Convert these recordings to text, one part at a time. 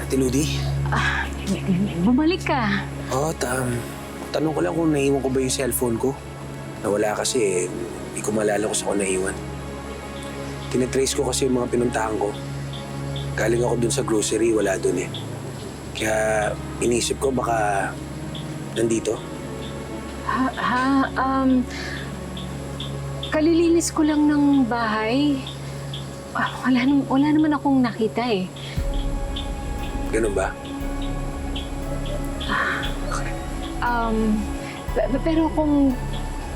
Ate Ludi? Bumalik ka. Oo, tanong ko lang kung naiwan ko ba yung cellphone ko. Nawala kasi hindi ko maalala kung saan ko naiwan. Tinatrace ko kasi yung mga pinuntahan ko. Galing ako dun sa grocery, wala dun eh. Kaya inisip ko baka nandito. Kalilinis ko lang ng bahay. Wala naman akong nakita eh. Ganun ba? Pero kung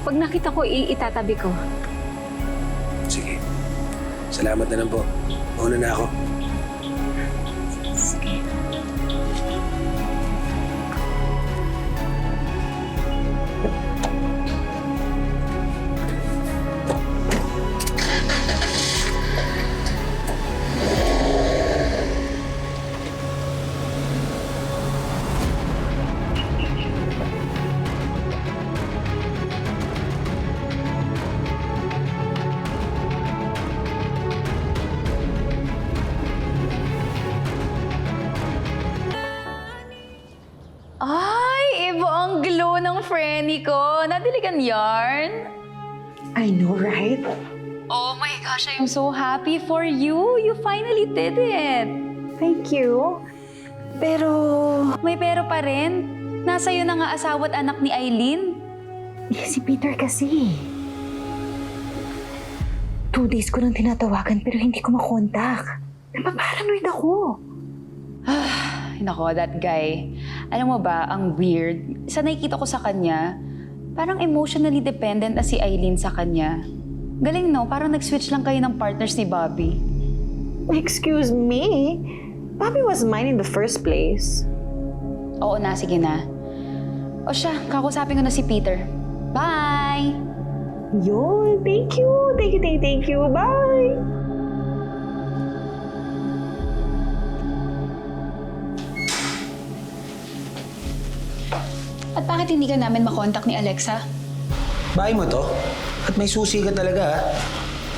pag nakita ko, itatabi ko. Sige. Salamat na lang po. Mauna na ako. Sige. Ay, iba ang glow ng Frenny ko. Nadiligan yarn. I know, right? Oh my gosh, I'm so happy for you. You finally did it. Thank you. Pero, May pero pa rin. Nasa'yo na nga asawa at anak ni Aileen. si Peter kasi. 2 days ko nang tinatawagan pero hindi ko makontak. Napaparanoid ako. Ay, nako, that guy. Alam mo ba, ang weird. Sa nakikita ko sa kanya, parang emotionally dependent na si Aileen sa kanya. Galing no, parang nag-switch lang kayo ng partners ni Bobby. Excuse me? Bobby was mine in the first place. Oo na, sige na. O siya, kakusapin ko na si Peter. Bye! Yun, thank you. Thank you. Bye! At bakit hindi ka namin makontak ni Alexa? Bahay mo to? At may susi ka talaga ha?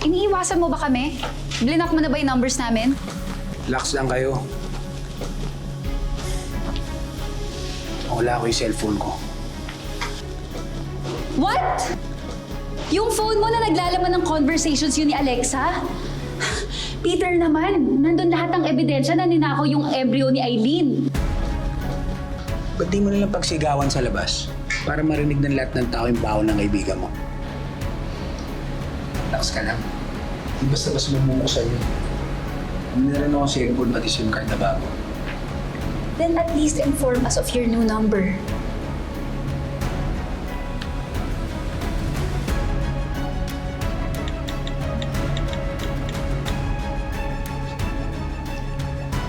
Iniiwasan mo ba kami? Blinak mo na ba yung numbers namin? Relax lang kayo. Wala ko yung cellphone ko. What? Yung phone mo na naglalaman ng conversations yun ni Alexa? Peter naman, nandun lahat ng ebidensya na ninakaw yung embryo ni Aileen. Ba't di mo nalang pagsigawan sa labas? Para marinig ng lahat ng tao yung baho ng kaibigan mo. Relax ka lang. Di basta-basta mamumukusan yun. Hindi na rin ako cellphone pati SIM card na bago. Then at least inform us of your new number.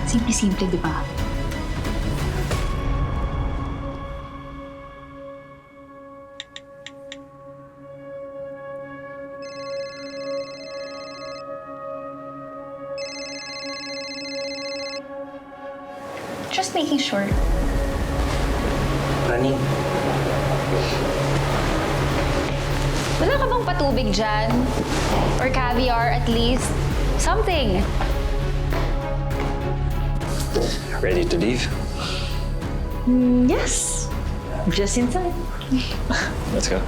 Simple-simple, di ba? Just making sure. Running. Wala ka bang patubig dyan? Or caviar at least? Something. Ready to leave? Yes. Just in time. Let's go.